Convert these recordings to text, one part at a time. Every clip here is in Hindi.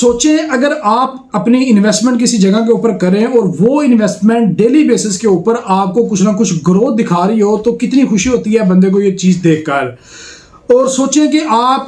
सोचें अगर आप अपनी इन्वेस्टमेंट किसी जगह के ऊपर करें और वो इन्वेस्टमेंट डेली बेसिस के ऊपर आपको कुछ ना कुछ ग्रोथ दिखा रही हो तो कितनी खुशी होती है बंदे को ये चीज़ देखकर। और सोचें कि आप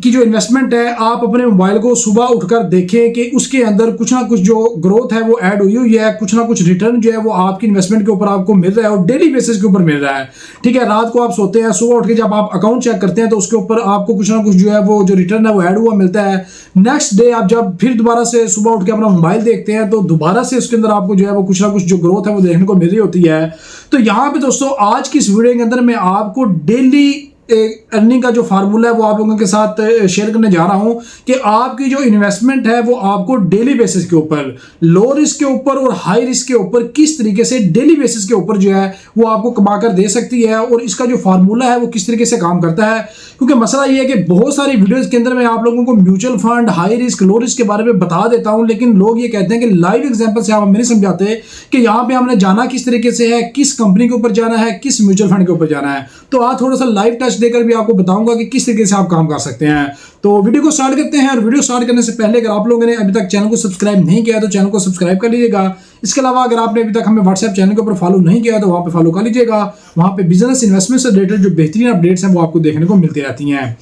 की जो इन्वेस्टमेंट है आप अपने मोबाइल को सुबह उठकर देखें कि उसके अंदर कुछ ना कुछ जो ग्रोथ है वो ऐड हुई हुई है, कुछ ना कुछ रिटर्न जो है वो आपकी इन्वेस्टमेंट के ऊपर आपको मिल रहा है और डेली बेसिस के ऊपर मिल रहा है। ठीक है, रात को आप सोते हैं, सुबह उठ के जब आप अकाउंट चेक करते हैं तो उसके ऊपर आपको कुछ ना कुछ जो है वो जो रिटर्न है वो ऐड हुआ मिलता है। नेक्स्ट डे आप जब फिर दोबारा से सुबह उठ के अपना मोबाइल देखते हैं तो दोबारा से उसके अंदर आपको जो है वो कुछ ना कुछ जो ग्रोथ है वो देखने को मिल रही होती है। तो यहाँ पे दोस्तों आज की इस वीडियो के अंदर मैं आपको डेली अर्निंग का जो फार्मूला है वो आप लोगों के साथ शेयर करने जा रहा हूं कि आपकी जो इन्वेस्टमेंट है वो आपको डेली बेसिस के ऊपर, लो रिस्क के ऊपर और हाई रिस्क के ऊपर किस तरीके से डेली बेसिस के ऊपर जो है वो आपको कमा कर दे सकती है और इसका जो फार्मूला है वो किस तरीके से काम करता है। क्योंकि मसला ये है कि बहुत सारी वीडियोस के अंदर मैं आप लोगों को mutual fund, high risk, low risk के बारे में बता देता हूं, लेकिन लोग ये कहते हैं कि लाइव एग्जांपल से आप हमें नहीं समझाते कि यहाँ पे हमने जाना किस तरीके से है, किस कंपनी के ऊपर जाना है, किस म्यूचुअल फंड के ऊपर जाना है। तो आज थोड़ा सा लाइव टच देकर भी आपको बताऊंगा कि किस तरीके से आप काम कर सकते हैं। तो वीडियो को स्टार्ट करते हैं। और वीडियो स्टार्ट करने से पहले अगर आप लोगों ने अभी तक चैनल को सब्सक्राइब नहीं किया तो चैनल को सब्सक्राइब कर लीजिएगा। इसके अलावा अगर आपने अभी तक हमें व्हाट्सएप चैनल के ऊपर फॉलो नहीं किया तो वहां पे फॉलो कर लीजिएगा। वहां पे बिजनेस इन्वेस्टमेंट से रिलेटेड जो बेहतरीन अपडेट्स हैं वो आपको देखने को मिलती रहती हैं।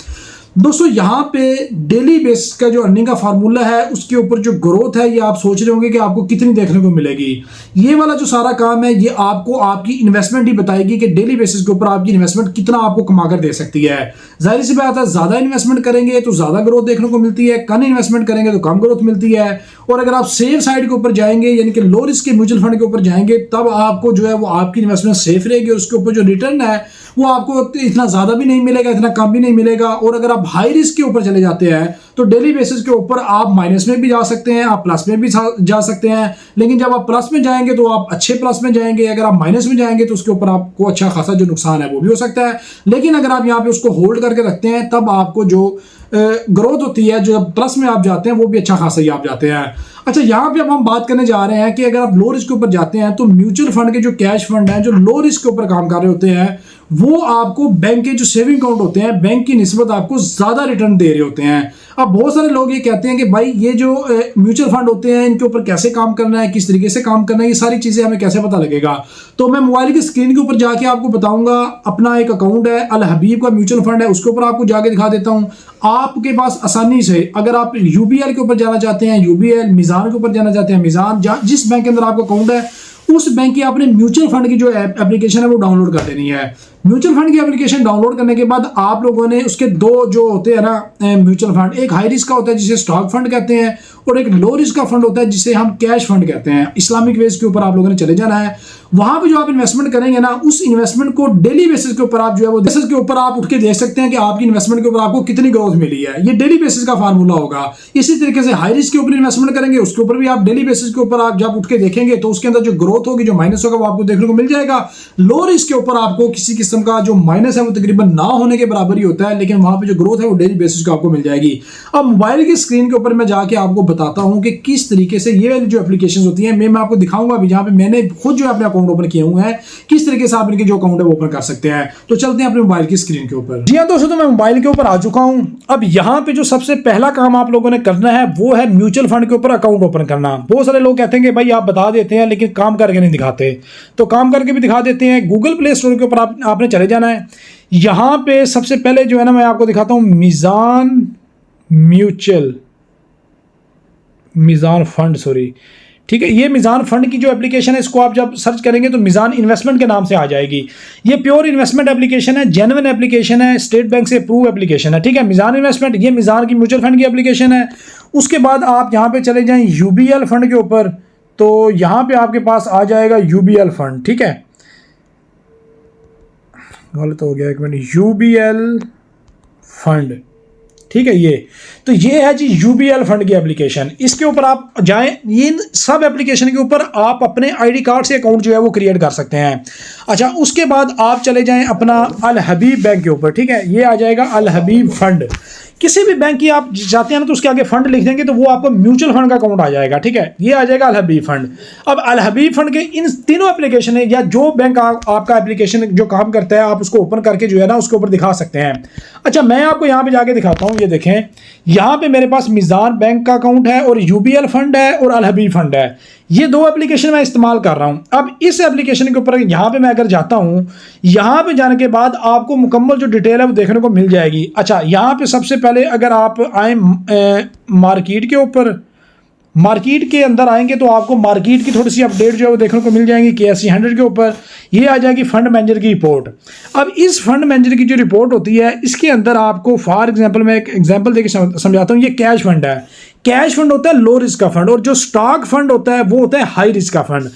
दोस्तों यहाँ पे डेली बेस का जो अर्निंग का फार्मूला है उसके ऊपर जो ग्रोथ है ये आप सोच रहे होंगे कि आपको कितनी देखने को मिलेगी। ये वाला जो सारा काम है ये आपको आपकी इन्वेस्टमेंट ही बताएगी कि डेली बेसिस के ऊपर आपकी इन्वेस्टमेंट कितना आपको कमा कर दे सकती है। जाहिर सी बात है, ज्यादा इन्वेस्टमेंट करेंगे तो ज्यादा ग्रोथ देखने को मिलती है, कम इन्वेस्टमेंट करेंगे तो कम ग्रोथ मिलती है। और अगर आप सेफ साइड के ऊपर जाएंगे यानी कि लो रिस्क के म्यूचुअल फंड के ऊपर जाएंगे तब आपको जो है वो आपकी इन्वेस्टमेंट सेफ रहेगी और उसके ऊपर जो रिटर्न है वो आपको इतना ज्यादा भी नहीं मिलेगा, इतना कम भी नहीं मिलेगा। और अगर आप हाई रिस्क के ऊपर चले जाते हैं तो डेली बेसिस के ऊपर आप माइनस में भी जा सकते हैं, आप प्लस में भी जा सकते हैं। लेकिन जब आप प्लस में जाएंगे तो आप अच्छे प्लस में जाएंगे, अगर आप माइनस में जाएंगे तो उसके ऊपर आपको अच्छा खासा जो नुकसान है वो भी हो सकता है। लेकिन अगर आप यहाँ पे उसको होल्ड करके रखते हैं तब आपको जो ग्रोथ होती है, जो प्लस में आप जाते हैं वो भी अच्छा खासा ही आप जाते हैं। अच्छा, यहाँ पे अब हम बात करने जा रहे हैं कि अगर आप लो रिस्क के ऊपर जाते हैं तो म्यूचुअल फंड के जो कैश फंड हैं जो लो रिस्क के ऊपर काम कर रहे होते हैं वो आपको बैंक के जो सेविंग अकाउंट होते हैं बैंक की निस्बत आपको ज्यादा रिटर्न दे रहे होते हैं। अब बहुत सारे लोग ये कहते हैं कि भाई ये जो म्यूचुअल फंड होते हैं इनके ऊपर कैसे काम करना है, किस तरीके से काम करना है, ये सारी चीजें हमें कैसे पता लगेगा। तो मैं मोबाइल की स्क्रीन के ऊपर जाके आपको बताऊंगा। अपना एक अकाउंट है, अल हबीब का म्यूचुअल फंड है, उसके ऊपर आपको जाके दिखा देता हूँ। आपके पास आसानी से अगर आप यूबीएल के ऊपर जाना चाहते हैं यूबीएल, मिजान के ऊपर जाना चाहते हैं मिजान, जिस बैंक के अंदर आपका अकाउंट है उस बैंक की आपने म्यूचुअल फंड की जो एप्लीकेशन है वो डाउनलोड कर देनी है। म्यूचुअल फंड की एप्लीकेशन डाउनलोड करने के बाद आप लोगों ने उसके दो जो होते हैं ना म्यूचुअल फंड, एक हाई रिस्क का होता है जिसे स्टॉक फंड कहते हैं और एक लो रिस्क का फंड होता है जिसे हम कैश फंड कहते हैं। इस्लामिक वेज के ऊपर आप लोगों ने चले जाना है। वहां पे जो आप इन्वेस्टमेंट करेंगे ना उस इन्वेस्टमेंट को डेली बेसिस के ऊपर आप जो है वो बेसिस के ऊपर आप उठ के देख सकते हैं कि आपकी इन्वेस्टमेंट के ऊपर आपको कितनी ग्रोथ मिली है। ये डेली बेसिस का फार्मूला होगा। इसी तरीके से हाई रिस्क के ऊपर इन्वेस्टमेंट करेंगे उसके ऊपर भी आप डेली बेसिस के ऊपर आप जब उठ के देखेंगे तो उसके अंदर जो ग्रोथ होगी, जो माइनस होगा वो आपको देखने को मिल जाएगा। लो रिस्क के ऊपर आपको किसी किस्म का जो माइनस है वो तकरीबन ना होने के बराबर ही होता है, लेकिन वहां पे जो ग्रोथ है वो डेली बेसिस पे आपको मिल जाएगी। अब मोबाइल की स्क्रीन के ऊपर मैं जाके आपको बताता हूं कि किस तरीके से ये वाली जो एप्लीकेशंस होती हैं मैं आपको दिखाऊंगा अभी, जहां पे मैंने खुद जो अपने अकाउंट ओपन किए हुए हैं किस तरीके से आप इनके जो अकाउंट है वो ओपन कर सकते हैं। तो चलते हैं अपने मोबाइल की स्क्रीन के ऊपर। जी हां दोस्तों, तो मैं मोबाइल के ऊपर आ चुका हूं। अब यहां पे जो सबसे पहला काम आप लोगों ने करना है वो है म्यूचुअल फंड के ऊपर अकाउंट ओपन करना। बहुत सारे लोग कहते हैं कि भाई आप बता देते हैं लेकिन काम करके नहीं दिखाते, तो काम करके भी दिखा देते हैं। गूगल प्ले स्टोर के ऊपर आपने चले जाना है। यहां पे सबसे पहले जो है ना मैं आपको दिखाता हूं मिजान फंड, सॉरी, ठीक है। ये मिजान फंड की जो एप्लीकेशन है इसको आप जब सर्च करेंगे तो मिजान इन्वेस्टमेंट के नाम से आ जाएगी। ये प्योर इन्वेस्टमेंट एप्लीकेशन है, जेन्युइन एप्लीकेशन है, स्टेट बैंक से अप्रूव एप्लीकेशन है, ठीक है। मिजान इन्वेस्टमेंट, ये मिजान की म्यूचुअल फंड की एप्लीकेशन है। उसके बाद आप यहाँ पे चले जाएं यूबीएल फंड के ऊपर, तो यहाँ पे आपके पास आ जाएगा यूबीएल फंड, ठीक है। गलत हो गया, एक मिनट, यूबीएल फंड, ठीक है। ये है जी यूबीएल फंड की एप्लीकेशन। इसके ऊपर आप जाएं, इन सब एप्लीकेशन के ऊपर आप अपने आईडी कार्ड से अकाउंट जो है वो क्रिएट कर सकते हैं। अच्छा, उसके बाद आप चले जाएं अपना अल हबीब बैंक के ऊपर, ठीक है। ये आ जाएगा अल हबीब फंड। किसी भी बैंक की आप जाते हैं ना तो उसके आगे फंड लिख देंगे तो वो आपको म्यूचुअल फंड का अकाउंट आ जाएगा, ठीक है। ये आ जाएगा अल हबीब फंड। अब अल हबीब फंड के इन तीनों एप्लीकेशन है, या जो बैंक आपका एप्लीकेशन जो काम करता है आप उसको ओपन करके जो है ना उसके ऊपर दिखा सकते हैं। अच्छा, मैं आपको यहाँ पे जाके दिखाता हूँ। ये देखें, यहाँ पे मेरे पास मिजान बैंक का अकाउंट है और यूबीएल फंड है और अल हबीब फंड है। ये दो एप्लीकेशन मैं इस्तेमाल कर रहा हूँ। अब इस एप्लीकेशन के ऊपर यहाँ पे मैं अगर जाता हूँ, यहाँ पे जाने के बाद आपको मुकम्मल जो डिटेल है वो देखने को मिल जाएगी। अच्छा, यहाँ पे सबसे पहले अगर आप आए मार्केट के ऊपर, मार्केट के अंदर आएंगे तो आपको मार्केट की थोड़ी सी अपडेट जो है वो देखने को मिल जाएंगी। KSE 100 के ऊपर ये आ जाएगी फंड मैनेजर की रिपोर्ट। अब इस फंड मैनेजर की जो रिपोर्ट होती है इसके अंदर आपको फॉर एग्जांपल मैं एक एग्जांपल देके समझाता हूँ। ये कैश फंड है। कैश फंड होता है लो रिस्क का फंड, और जो स्टॉक फंड होता है वो होता है हाई रिस्क का फंड।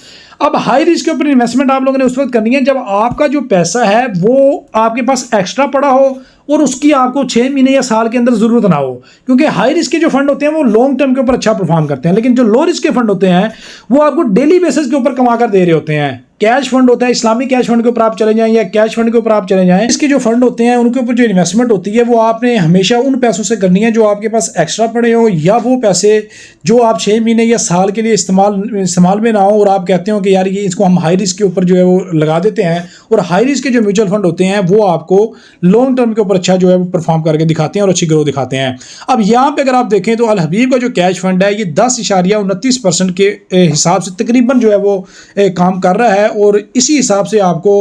अब हाई रिस्क के ऊपर इन्वेस्टमेंट आप लोगों ने उस वक्त करनी है जब आपका जो पैसा है वो आपके पास एक्स्ट्रा पड़ा हो और उसकी आपको 6 महीने या साल के अंदर जरूरत ना हो, क्योंकि हाई रिस्क के जो फंड होते हैं वो लॉन्ग टर्म के ऊपर अच्छा परफॉर्म करते हैं, लेकिन जो लो रिस्क के फंड होते हैं वो आपको डेली बेसिस के ऊपर कमा कर दे रहे होते हैं। कैश फंड होता है, इस्लामिक कैश फंड के ऊपर आप चले जाएं या कैश फंड के ऊपर आप चले जाएं, इसके जो फंड होते हैं उनके ऊपर जो इन्वेस्टमेंट होती है वो आपने हमेशा उन पैसों से करनी है जो आपके पास एक्स्ट्रा पड़े हो, या वो पैसे जो आप 6 महीने या साल के लिए इस्तेमाल में ना हो और आप कहते हो कि यार ये इसको हम हाई रिस्क के ऊपर जो है वो लगा देते हैं। और हाई रिस्क के जो म्यूचुअल फंड होते हैं वो आपको लॉन्ग टर्म के ऊपर अच्छा जो है वो परफॉर्म करके दिखाते हैं और अच्छी ग्रोथ दिखाते हैं। अब यहाँ पे अगर आप देखें तो अल हबीब का जो कैश फंड है ये 10.29% के हिसाब से तकरीबन जो है वो काम कर रहा है, और इसी हिसाब से आपको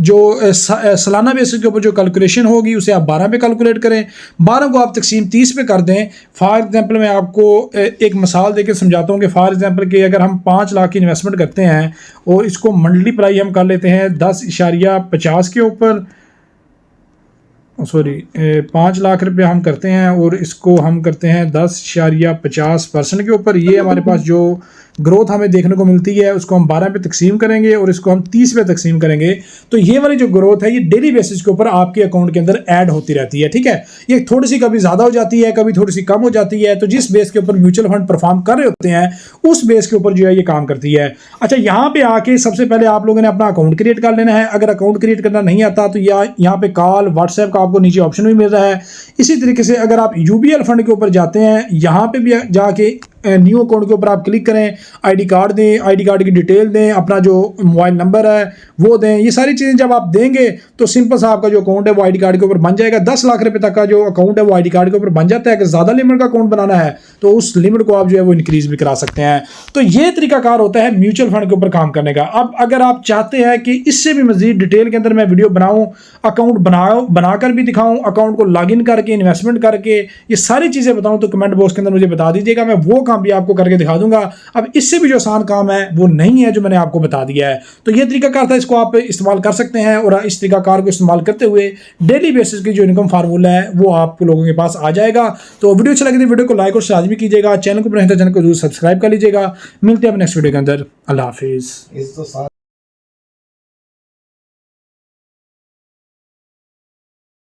जो सालाना बेसिस के ऊपर जो कैलकुलेशन होगी उसे आप 12 पे कैलकुलेट करें। 12 को आप तकसीम 30 पे कर दें। फॉर एग्जांपल मैं आपको एक मिसाल देकर समझाता हूँ कि फॉर एग्जांपल कि अगर हम 5 लाख की इन्वेस्टमेंट करते हैं और इसको मल्टीप्लाई हम कर लेते हैं 10.50 के ऊपर, सॉरी 5 लाख रुपए हम करते हैं और इसको हम करते हैं 10.50% के ऊपर, ये हमारे पास जो ग्रोथ हमें देखने को मिलती है उसको हम 12 पे तकसीम करेंगे और इसको हम 30 पे तकसीम करेंगे। तो ये वाली जो ग्रोथ है ये डेली बेसिस के ऊपर आपके अकाउंट के अंदर ऐड होती रहती है, ठीक है। ये थोड़ी सी कभी ज़्यादा हो जाती है, कभी थोड़ी सी कम हो जाती है, तो जिस बेस के ऊपर म्यूचुअल फंड परफॉर्म कर रहे होते हैं उस बेस के ऊपर जो है ये काम करती है। अच्छा, यहाँ पे आके सबसे पहले आप लोगों ने अपना अकाउंट क्रिएट कर लेना है। अगर अकाउंट क्रिएट करना नहीं आता तो यहाँ पे कॉल व्हाट्सएप का आपको नीचे ऑप्शन भी मिल रहा है। इसी तरीके से अगर आप यूबीएल फंड के ऊपर जाते हैं, यहाँ पे भी जाके न्यू अकाउंट के ऊपर आप क्लिक करें, आईडी कार्ड दें, आईडी कार्ड की डिटेल दें, अपना जो मोबाइल नंबर है वो दें। ये सारी चीज़ें जब आप देंगे तो सिंपल सा आपका जो अकाउंट है वो आईडी कार्ड के ऊपर बन जाएगा। 10 लाख रुपए तक का जो अकाउंट है वो आईडी कार्ड के ऊपर बन जाता है। अगर ज़्यादा लिमिट का अकाउंट बनाना है तो उस लिमिट को आप जो है वो इंक्रीज भी करा सकते हैं। तो ये तरीकाकार होता है म्यूचुअल फंड के ऊपर काम करने का। अब अगर आप चाहते हैं कि इससे भी मजीद डिटेल के अंदर मैं वीडियो बनाऊँ, अकाउंट बनाकर भी दिखाऊँ, अकाउंट को लॉग इन करके इन्वेस्टमेंट करके ये सारी चीज़ें बताऊँ, तो कमेंट बॉक्स के अंदर मुझे बता दीजिएगा, मैं वो काम भी आपको करके दिखा दूंगा। अब इससे भी जो आसान काम है वो नहीं है जो मैंने आपको बता दिया है। तो ये तरीकाकार था, इसको आप इस्तेमाल कर सकते हैं और इस तरीकाकार को इस्तेमाल करते हुए डेली बेसिस की जो इनकम फार्मूला है वो आप लोगों के पास आ जाएगा। तो वीडियो अच्छा लगे तो वीडियो को लाइक और शेयर लाजमी कीजिएगा। चैनल को चैनल को जरूर सब्सक्राइब कर लीजिएगा। मिलते हैं अपने नेक्स्ट वीडियो के अंदर। अल्लाह हाफिज़।